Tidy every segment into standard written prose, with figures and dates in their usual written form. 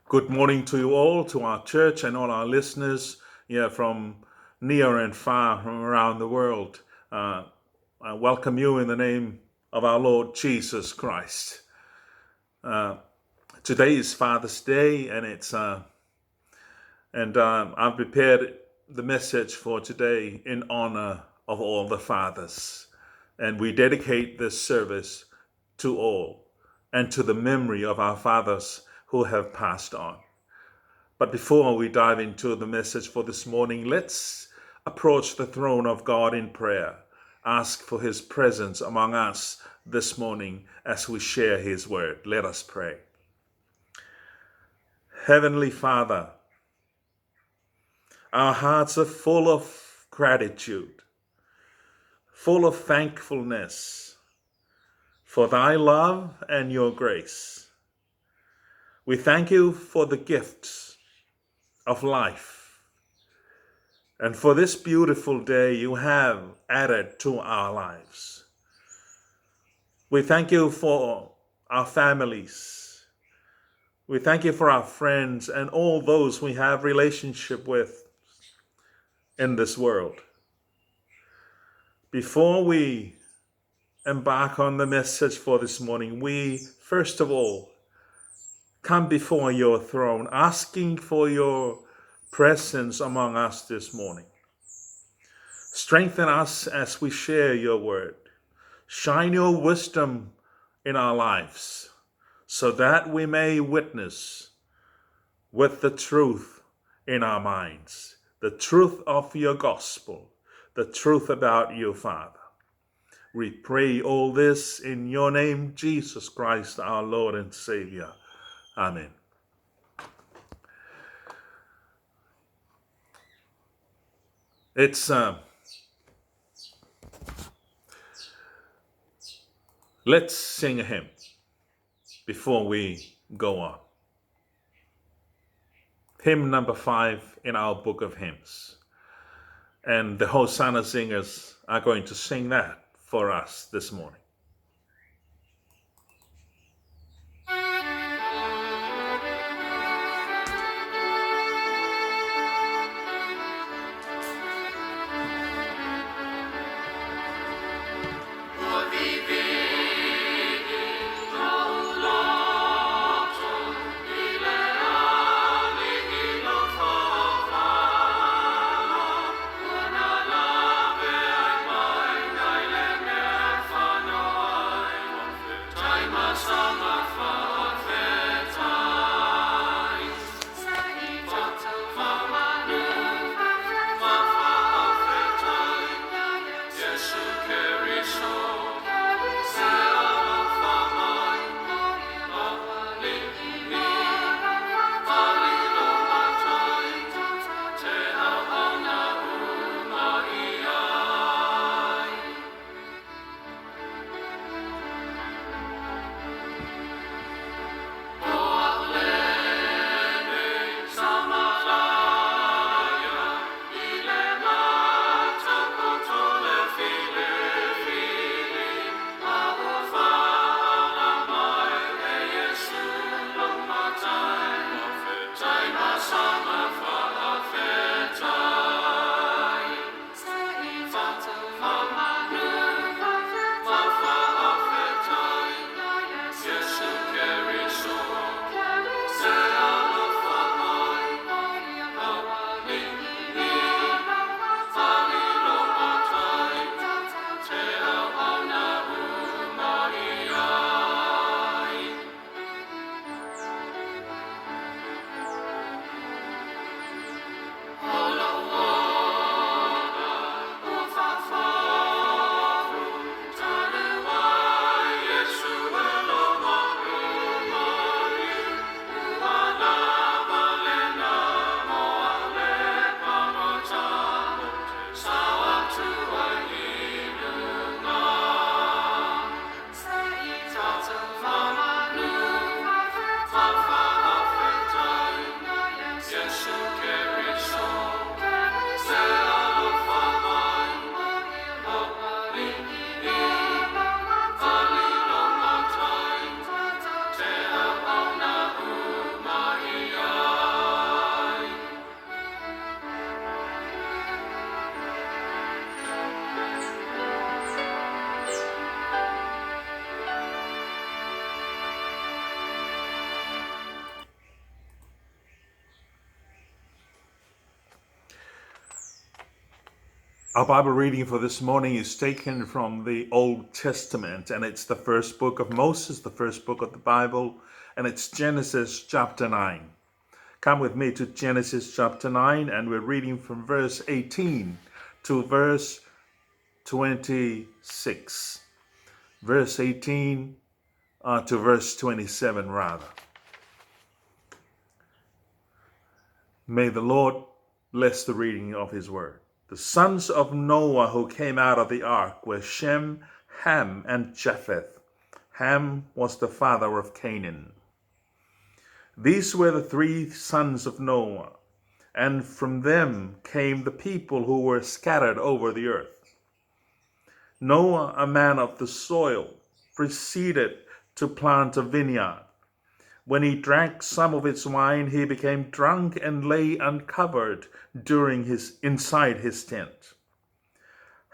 Good morning to you all, to our church and all our listeners from near and far from around the world. I welcome you in the name of our Lord Jesus Christ. Today is Father's Day, and I've prepared the message for today in honor of all the fathers, and we dedicate this service to all and to the memory of our fathers who have passed on. But before we dive into the message for this morning, let's approach the throne of God in prayer. Ask for his presence among us this morning as we share his word. Let us pray. Heavenly Father, our hearts are full of gratitude, full of thankfulness for thy love and your grace. We thank you for the gifts of life and for this beautiful day you have added to our lives. We thank you for our families. We thank you for our friends and all those we have relationship with in this world. Before we embark on the message for this morning, we first of all come before your throne, asking for your presence among us this morning. Strengthen us as we share your word. Shine your wisdom in our lives so that we may witness with the truth in our minds, the truth of your gospel, the truth about you, Father. We pray all this in your name, Jesus Christ, our Lord and Savior. Amen. Let's sing a hymn before we go on. Hymn number 5 in our book of hymns. And the Hosanna singers are going to sing that for us this morning. Our Bible reading for this morning is taken from the Old Testament, and it's the first book of Moses, the first book of the Bible, and it's Genesis chapter 9. Come with me to Genesis chapter 9, and we're reading from verse 18 to verse 26. Verse 18 to verse 27, rather. May the Lord bless the reading of his word. The sons of Noah who came out of the ark were Shem, Ham, and Japheth. Ham was the father of Canaan. These were the three sons of Noah, and from them came the people who were scattered over the earth. Noah, a man of the soil, proceeded to plant a vineyard. When he drank some of its wine, he became drunk and lay uncovered inside his tent.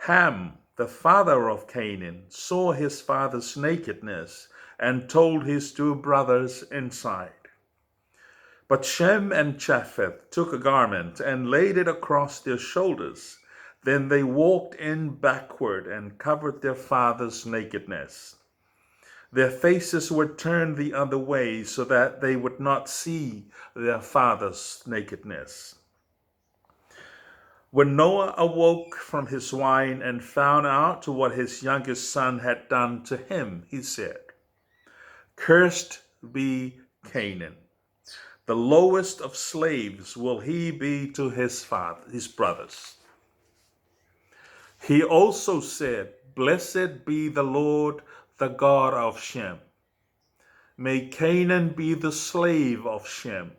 Ham, the father of Canaan, saw his father's nakedness and told his two brothers inside. But Shem and Japheth took a garment and laid it across their shoulders. Then they walked in backward and covered their father's nakedness. Their faces were turned the other way so that they would not see their father's nakedness. When Noah awoke from his wine and found out what his youngest son had done to him, he said, "Cursed be Canaan. The lowest of slaves will he be to his brothers." He also said, "Blessed be the Lord, the God of Shem. May Canaan be the slave of Shem.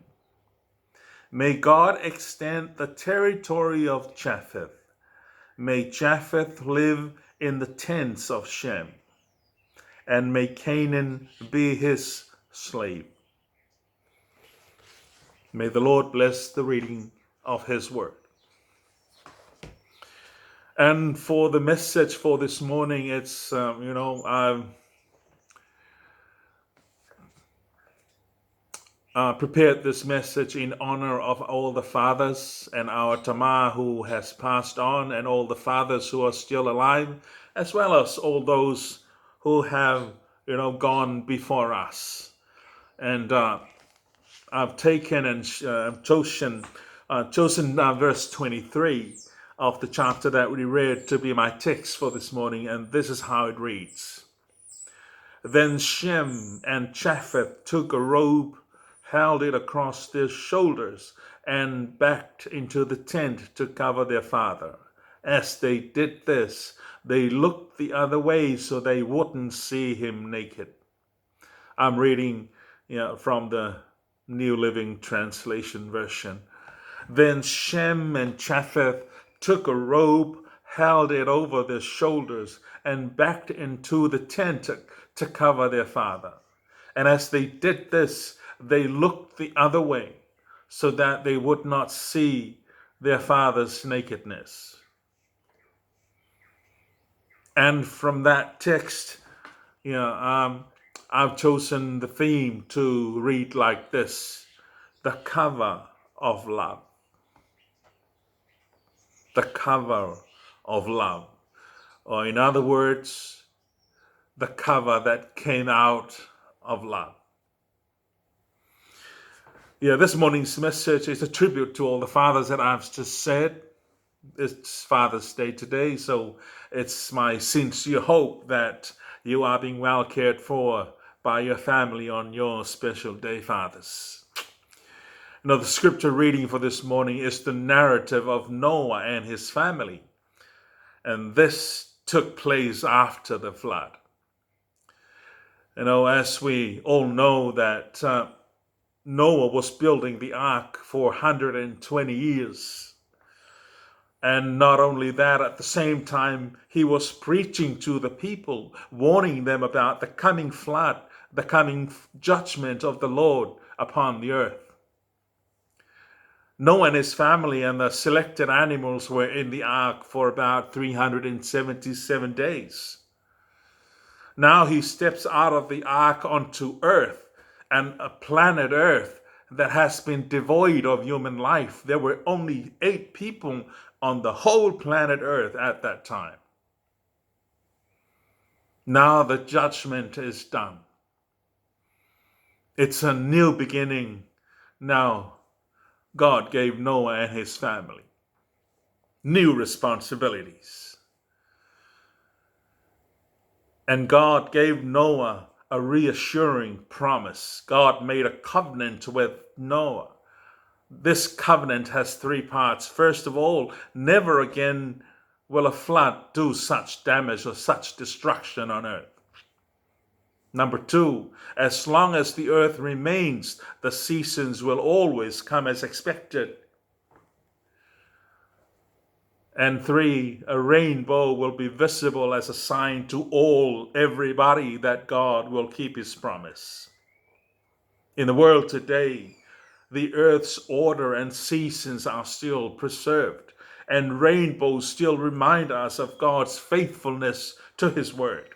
May God extend the territory of Japheth. May Japheth live in the tents of Shem, and may Canaan be his slave." May the Lord bless the reading of his word. And for the message for this morning, it's, I've prepared this message in honor of all the fathers and our Tamar who has passed on, and all the fathers who are still alive, as well as all those who have, gone before us. And I've taken and chosen verse 23 of the chapter that we read to be my text for this morning, and this is how it reads. Then Shem and Japheth took a robe, held it across their shoulders, and backed into the tent to cover their father. As they did this, they looked the other way so they wouldn't see him naked. I'm reading from the New Living Translation version. Then Shem and Japheth took a robe, held it over their shoulders, and backed into the tent to cover their father. And as they did this, they looked the other way so that they would not see their father's nakedness. And from that text, I've chosen the theme to read like this: the cover of love. The cover of love. Or in other words, the cover that came out of love. This morning's message is a tribute to all the fathers that I've just said. It's Father's Day today, so it's my sincere hope that you are being well cared for by your family on your special day, fathers. The scripture reading for this morning is the narrative of Noah and his family. And this took place after the flood. As we all know that Noah was building the ark for 120 years. And not only that, at the same time, he was preaching to the people, warning them about the coming flood, the coming judgment of the Lord upon the earth. Noah and his family and the selected animals were in the ark for about 377 days. Now he steps out of the ark onto earth, and a planet Earth that has been devoid of human life. There were only 8 people on the whole planet Earth at that time. Now the judgment is done. It's a new beginning. Now God gave Noah and his family new responsibilities. And God gave Noah a reassuring promise. God made a covenant with Noah. This covenant has three parts. First of all, never again will a flood do such damage or such destruction on earth. Number two, as long as the earth remains, the seasons will always come as expected. And three, a rainbow will be visible as a sign to everybody that God will keep his promise. In the world today, the earth's order and seasons are still preserved, and rainbows still remind us of God's faithfulness to his word.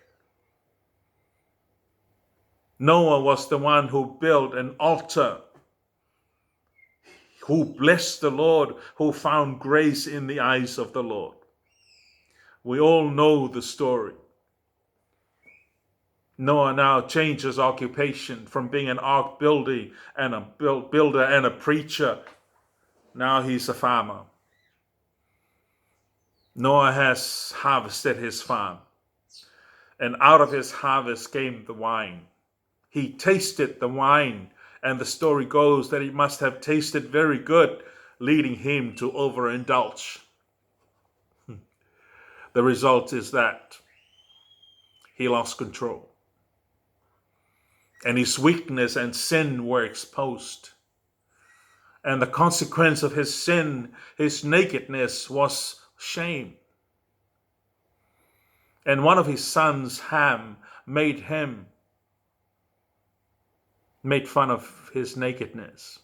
Noah was the one who built an altar, who blessed the Lord, who found grace in the eyes of the Lord. We all know the story. Noah now changed his occupation from being an ark builder and a preacher. Now he's a farmer. Noah has harvested his farm, and out of his harvest came the wine. He tasted the wine, and the story goes that he must have tasted very good, leading him to overindulge. The result is that he lost control, and his weakness and sin were exposed. And the consequence of his sin, his nakedness, was shame. And one of his sons, Ham, made fun of his nakedness.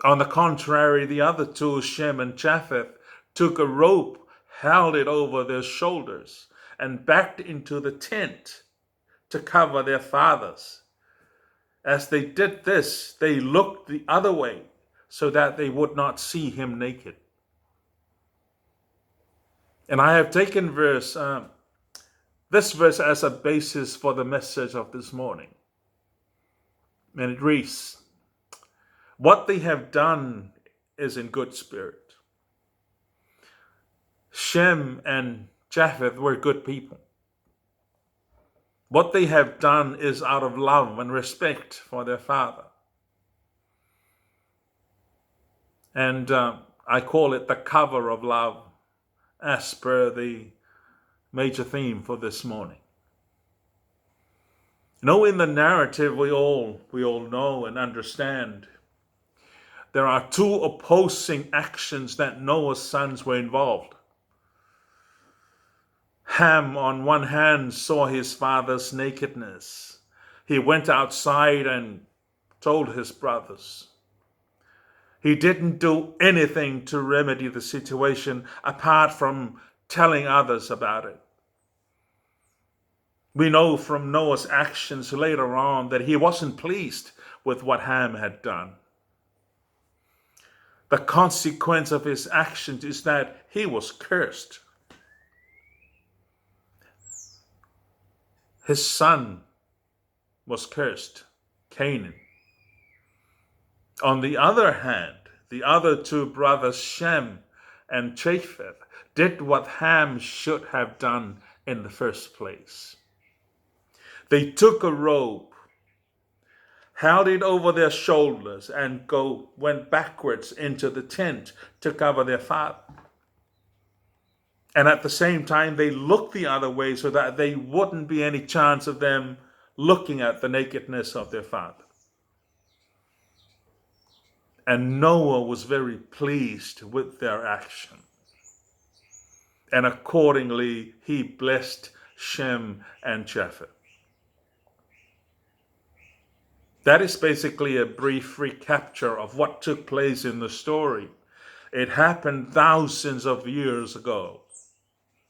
On the contrary, the other two, Shem and Japheth, took a rope, held it over their shoulders, and backed into the tent to cover their fathers. As they did this, they looked the other way so that they would not see him naked. And I have taken this verse as a basis for the message of this morning. And it reads, what they have done is in good spirit. Shem and Japheth were good people. What they have done is out of love and respect for their father. And I call it the cover of love, as per the major theme for this morning. In the narrative we all know and understand, there are two opposing actions that Noah's sons were involved. Ham, on one hand, saw his father's nakedness. He went outside and told his brothers. He didn't do anything to remedy the situation apart from telling others about it. We know from Noah's actions later on that he wasn't pleased with what Ham had done. The consequence of his actions is that he was cursed. His son was cursed, Canaan. On the other hand, the other two brothers, Shem and Japheth, did what Ham should have done in the first place. They took a robe, held it over their shoulders, and went backwards into the tent to cover their father. And at the same time, they looked the other way so that there wouldn't be any chance of them looking at the nakedness of their father. And Noah was very pleased with their action. And accordingly, he blessed Shem and Japheth. That is basically a brief recapture of what took place in the story. It happened thousands of years ago.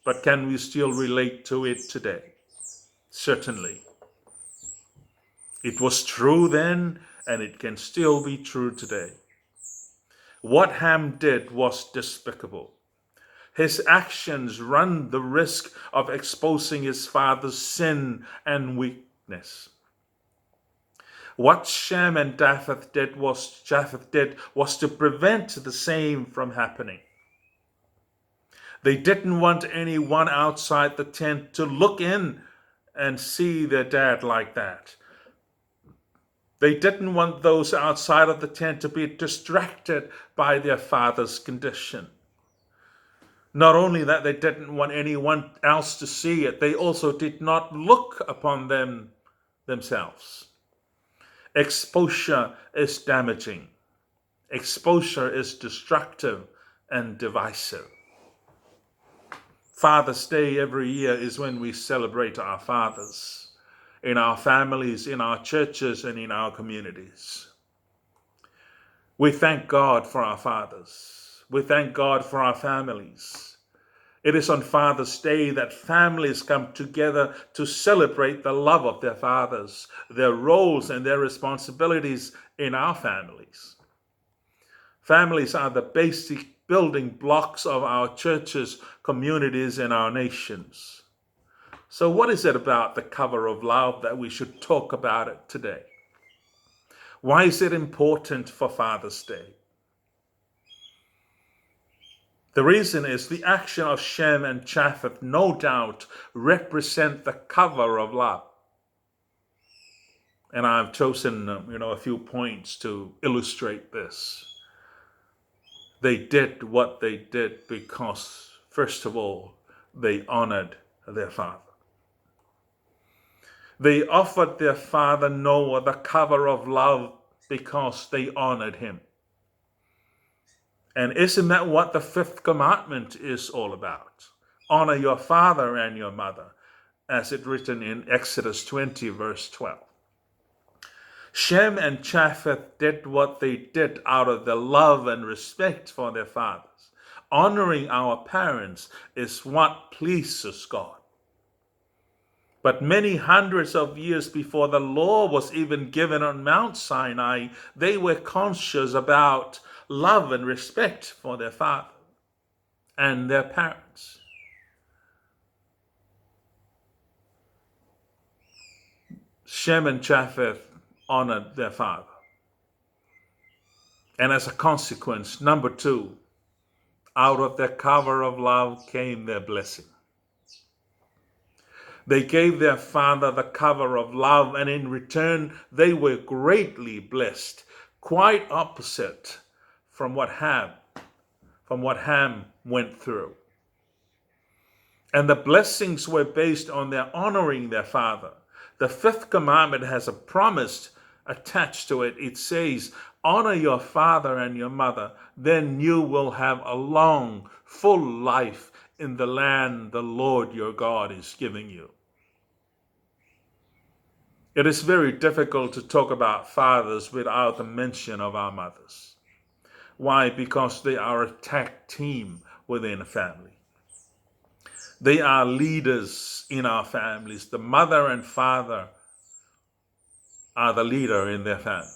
But can we still relate to it today? Certainly. It was true then, and it can still be true today. What Ham did was despicable. His actions run the risk of exposing his father's sin and weakness. What Shem and Japheth did was to prevent the same from happening. They didn't want anyone outside the tent to look in and see their dad like that. They didn't want those outside of the tent to be distracted by their father's condition. Not only that, they didn't want anyone else to see it, they also did not look upon them themselves. Exposure is damaging. Exposure is destructive and divisive. Father's Day every year is when we celebrate our fathers in our families, in our churches, and in our communities. We thank God for our fathers. We thank God for our families. It is on Father's Day that families come together to celebrate the love of their fathers, their roles and their responsibilities in our families. Families are the basic building blocks of our churches, communities, and our nations. So what is it about the cover of love that we should talk about it today? Why is it important for Father's Day? The reason is the action of Shem and Japheth no doubt represent the cover of love. And I've chosen a few points to illustrate this. They did what they did because, first of all, they honored their father. They offered their father Noah the cover of love because they honored him. And isn't that what the fifth commandment is all about? Honor your father and your mother, as it's written in Exodus 20, verse 12. Shem and Japheth did what they did out of their love and respect for their fathers. Honoring our parents is what pleases God. But many hundreds of years before the law was even given on Mount Sinai, they were conscious about love and respect for their father and their parents. Shem and Japheth honored their father. And as a consequence, number two, out of their cover of love came their blessing. They gave their father the cover of love, and in return, they were greatly blessed, quite opposite from what Ham went through. And the blessings were based on their honoring their father. The fifth commandment has a promise attached to it. It says, honor your father and your mother, then you will have a long, full life in the land the Lord your God is giving you. It is very difficult to talk about fathers without the mention of our mothers. Why? Because they are a tag team within a family. They are leaders in our families. The mother and father are the leader in their family.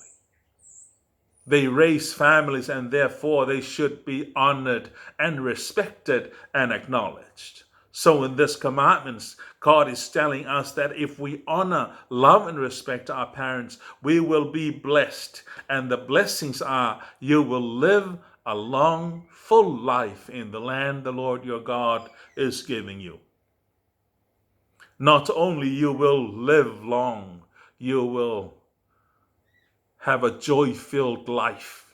They raise families, and therefore they should be honored and respected and acknowledged. So in this commandments, God is telling us that if we honor, love, and respect our parents, we will be blessed. And the blessings are, you will live a long, full life in the land the Lord your God is giving you. Not only you will live long, you will have a joy-filled life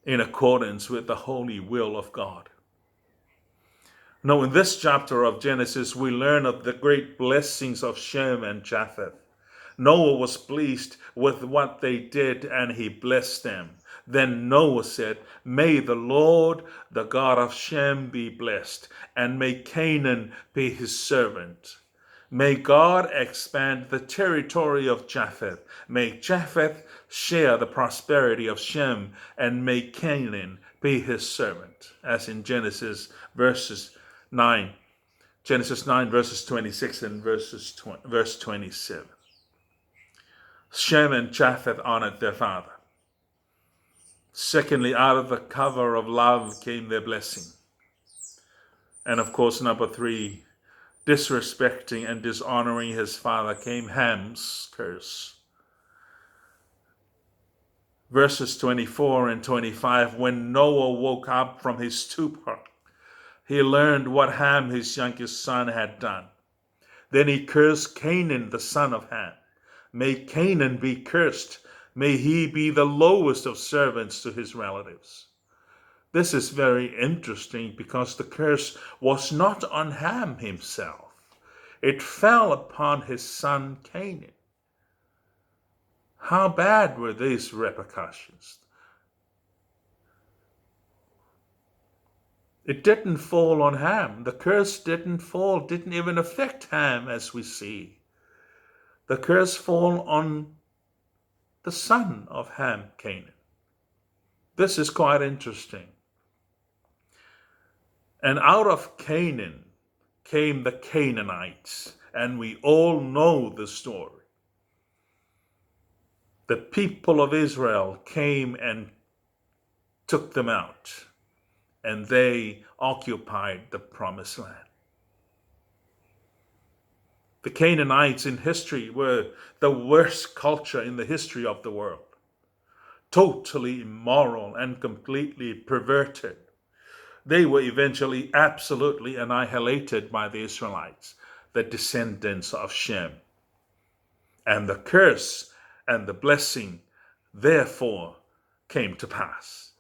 in accordance with the holy will of God. Now, in this chapter of Genesis, we learn of the great blessings of Shem and Japheth. Noah was pleased with what they did, and he blessed them. Then Noah said, may the Lord, the God of Shem, be blessed, and may Canaan be his servant. May God expand the territory of Japheth. May Japheth share the prosperity of Shem, and may Canaan be his servant. As in Genesis 9, verses 26 and verse 27. Shem and Japheth honored their father. Secondly, out of the cover of love came their blessing. And of course, number three, disrespecting and dishonoring his father came Ham's curse. Verses 24 and 25, when Noah woke up from his stupor, he learned what Ham, his youngest son, had done. Then he cursed Canaan, the son of Ham. May Canaan be cursed. May he be the lowest of servants to his relatives. This is very interesting because the curse was not on Ham himself. It fell upon his son Canaan. How bad were these repercussions? It didn't fall on Ham. The curse didn't even affect Ham as we see. The curse fell on the son of Ham, Canaan. This is quite interesting. And out of Canaan came the Canaanites, and we all know the story. The people of Israel came and took them out, and they occupied the promised land. The Canaanites in history were the worst culture in the history of the world. Totally immoral and completely perverted. They were eventually absolutely annihilated by the Israelites, the descendants of Shem. And the curse and the blessing, therefore, came to pass.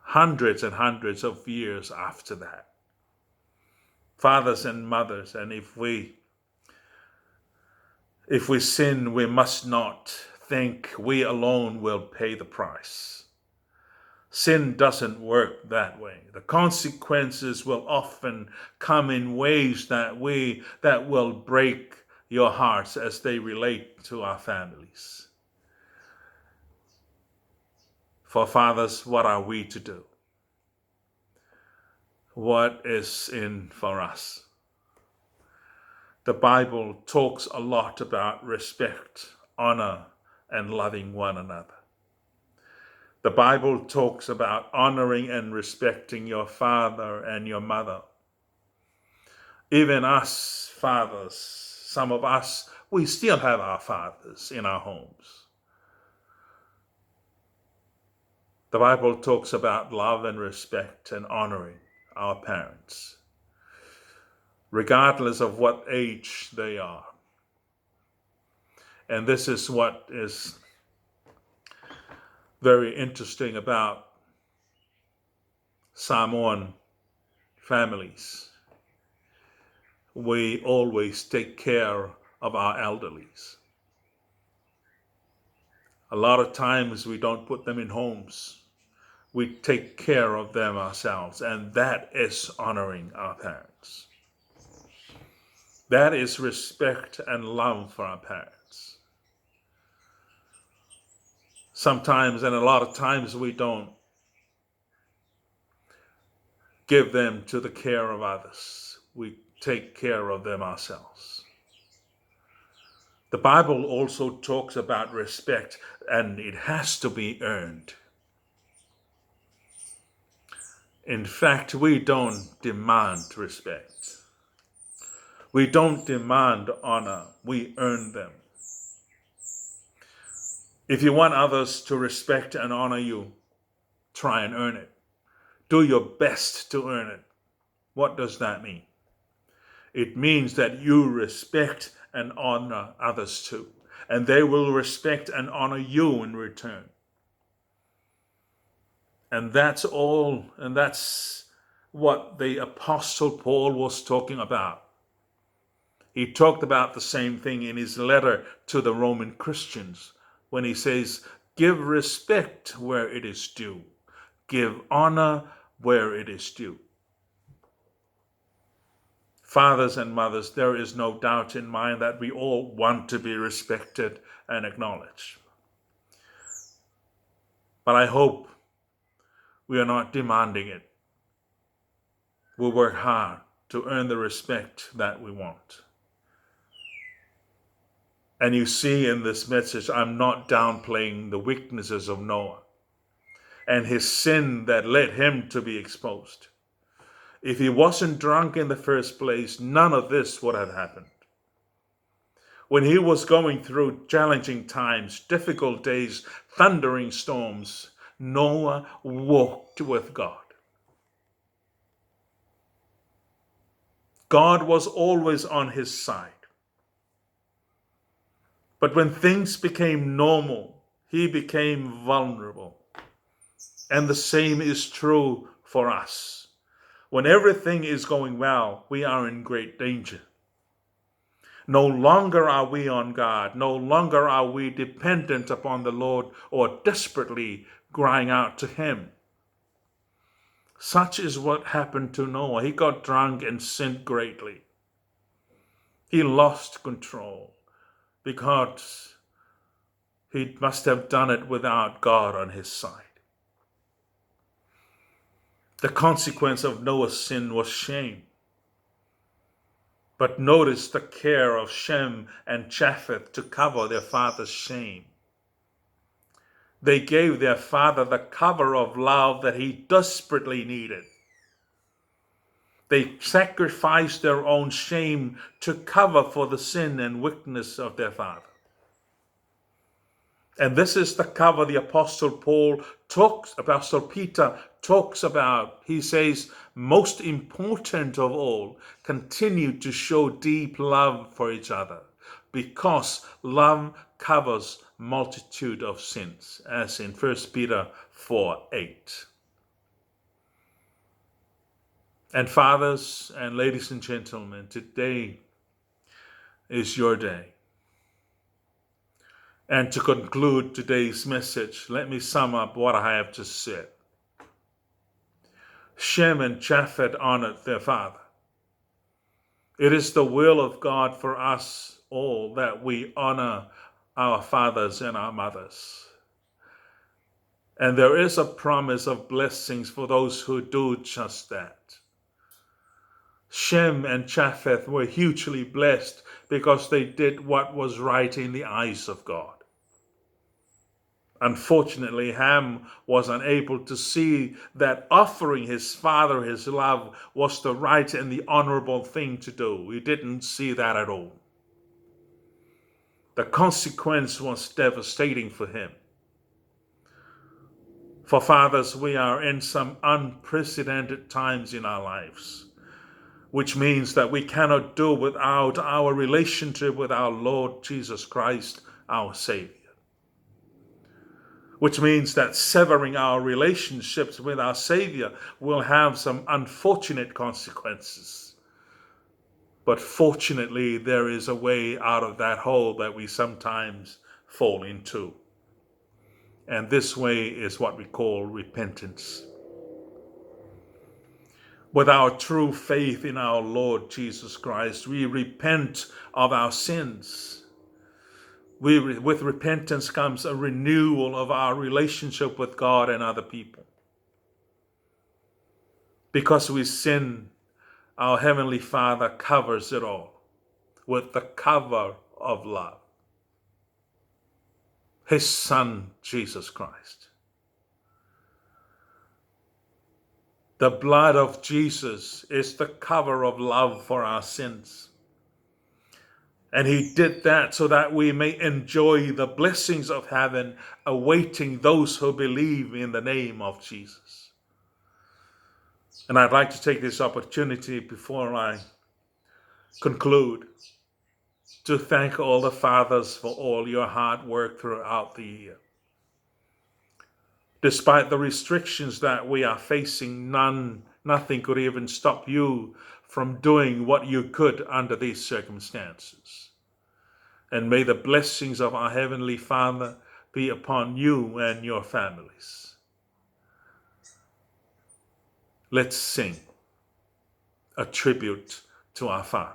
Hundreds and hundreds of years after that. Fathers and mothers, and if we sin, we must not think we alone will pay the price. Sin doesn't work that way. The consequences will often come in ways that will break your hearts as they relate to our families. For fathers, what are we to do? What is in for us? The Bible talks a lot about respect, honor, and loving one another. The Bible talks about honoring and respecting your father and your mother. Even us fathers, some of us, we still have our fathers in our homes. The Bible talks about love and respect and honoring our parents, regardless of what age they are. And this is what is very interesting about Samoan families. We always take care of our elderlies. A lot of times we don't put them in homes. We take care of them ourselves, and that is honoring our parents. That is respect and love for our parents. Sometimes, and a lot of times, we don't give them to the care of others. We take care of them ourselves. The Bible also talks about respect, and it has to be earned. In fact, we don't demand respect. We don't demand honor. We earn them. If you want others to respect and honor you, try and earn it. Do your best to earn it. What does that mean? It means that you respect and honor others too, and they will respect and honor you in return. And that's all, and that's what the Apostle Paul was talking about. He talked about the same thing in his letter to the Roman Christians when he says, give respect where it is due. Give honor where it is due. Fathers and mothers, there is no doubt in mind that we all want to be respected and acknowledged. But I hope we are not demanding it. We'll work hard to earn the respect that we want. And you see in this message, I'm not downplaying the weaknesses of Noah and his sin that led him to be exposed. If he wasn't drunk in the first place, none of this would have happened. When he was going through challenging times, difficult days, thundering storms, Noah walked with God. God was always on his side. But when things became normal, he became vulnerable. And the same is true for us. When everything is going well, we are in great danger. No longer are we on guard. No longer are we dependent upon the Lord or desperately crying out to him. Such is what happened to Noah. He got drunk and sinned greatly. He lost control because he must have done it without God on his side. The consequence of Noah's sin was shame. But notice the care of Shem and Japheth to cover their father's shame. They gave their father the cover of love that he desperately needed. They sacrificed their own shame to cover for the sin and weakness of their father. And this is the cover the Apostle Peter talks about. He says, most important of all, continue to show deep love for each other, because love covers multitude of sins, as in 1 Peter 4:8. And fathers and ladies and gentlemen, today is your day. And to conclude today's message, let me sum up what I have just said. Shem and Japheth honored their father. It is the will of God for us all that we honor our fathers and our mothers. And there is a promise of blessings for those who do just that. Shem and Japheth were hugely blessed because they did what was right in the eyes of God. Unfortunately, Ham was unable to see that offering his father his love was the right and the honorable thing to do. He didn't see that at all. The consequence was devastating for him. For fathers, we are in some unprecedented times in our lives, which means that we cannot do without our relationship with our Lord Jesus Christ, our Savior. Which means that severing our relationships with our Savior will have some unfortunate consequences. But fortunately, there is a way out of that hole that we sometimes fall into. And this way is what we call repentance. With our true faith in our Lord Jesus Christ, we repent of our sins. With repentance comes a renewal of our relationship with God and other people. Because we sin, our Heavenly Father covers it all with the cover of love. His Son, Jesus Christ. The blood of Jesus is the cover of love for our sins. And he did that so that we may enjoy the blessings of heaven awaiting those who believe in the name of Jesus. And I'd like to take this opportunity before I conclude to thank all the fathers for all your hard work throughout the year. Despite the restrictions that we are facing, nothing could even stop you from doing what you could under these circumstances. And may the blessings of our Heavenly Father be upon you and your families. Let's sing a tribute to our fathers.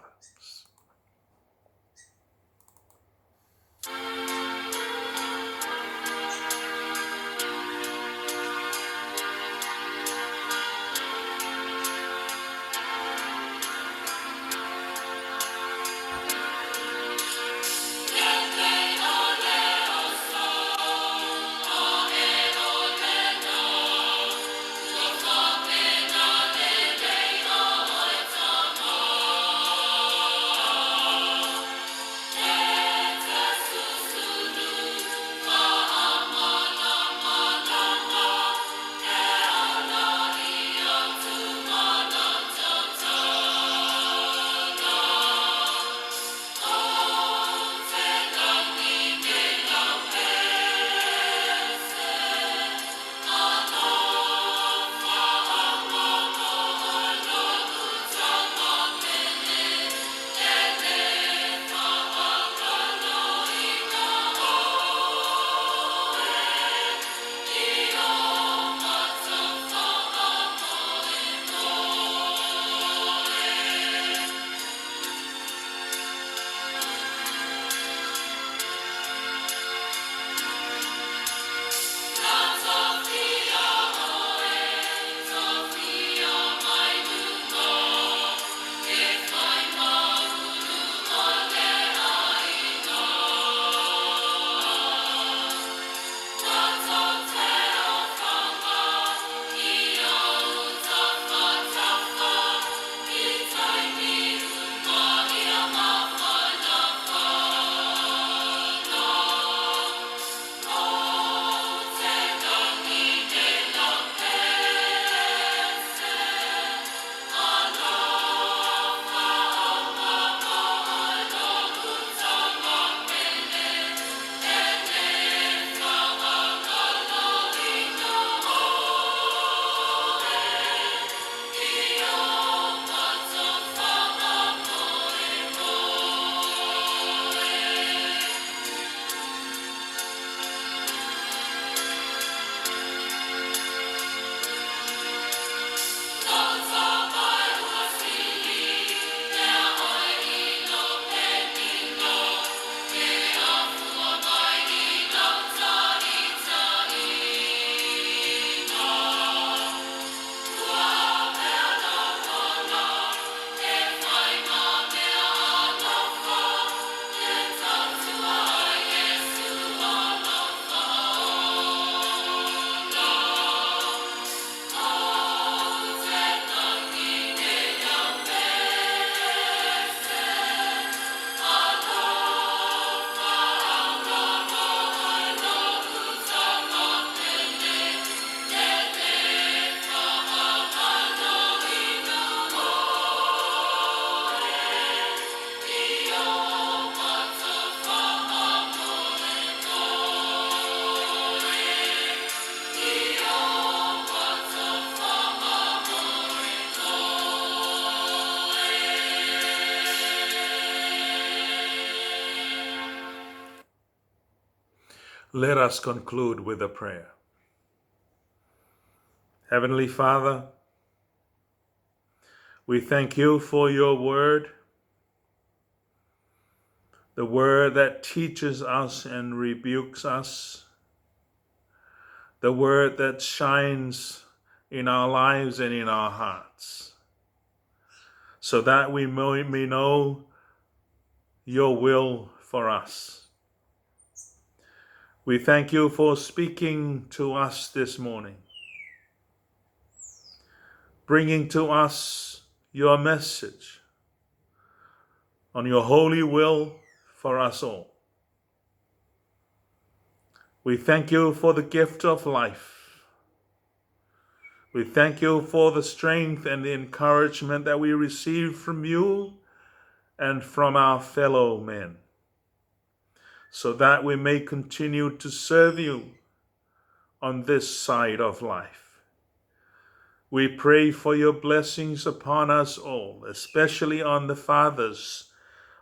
Let us conclude with a prayer. Heavenly Father, we thank you for your word, the word that teaches us and rebukes us, the word that shines in our lives and in our hearts, so that we may know your will for us. We thank you for speaking to us this morning, bringing to us your message on your holy will for us all. We thank you for the gift of life. We thank you for the strength and the encouragement that we receive from you and from our fellow men, so that we may continue to serve you on this side of life. We pray for your blessings upon us all, especially on the fathers,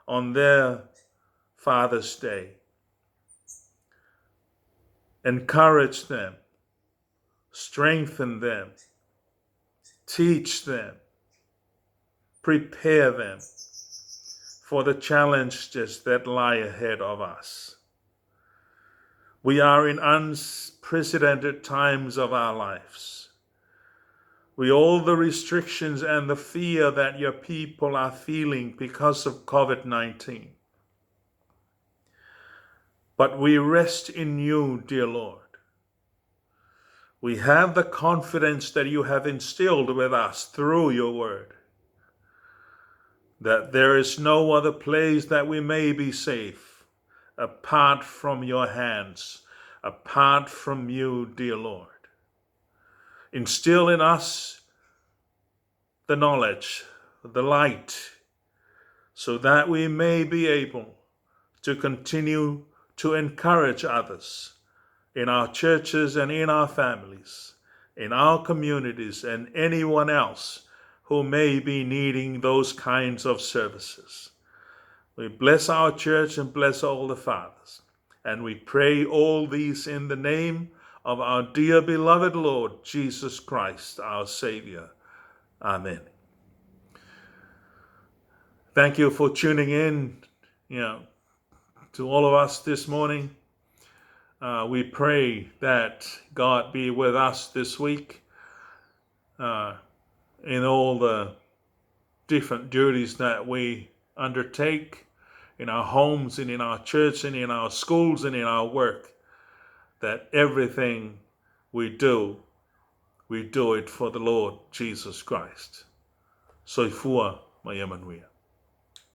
on their Father's Day. Encourage them, strengthen them, teach them, prepare them for the challenges that lie ahead of us. We are in unprecedented times of our lives. With all the restrictions and the fear that your people are feeling because of COVID-19. But we rest in you, dear Lord. We have the confidence that you have instilled with us through your word, that there is no other place that we may be safe apart from your hands, apart from you, dear Lord. Instill in us the knowledge, the light, so that we may be able to continue to encourage others in our churches and in our families, in our communities, and anyone else who may be needing those kinds of services. We bless our church and bless all the fathers. And we pray all these in the name of our dear beloved Lord, Jesus Christ, our Savior. Amen. Thank you for tuning in, to all of us this morning. We pray that God be with us this week in all the different duties that we undertake in our homes and in our church and in our schools and in our work, that everything we do it for the Lord Jesus Christ. Soifua Mayamanuia.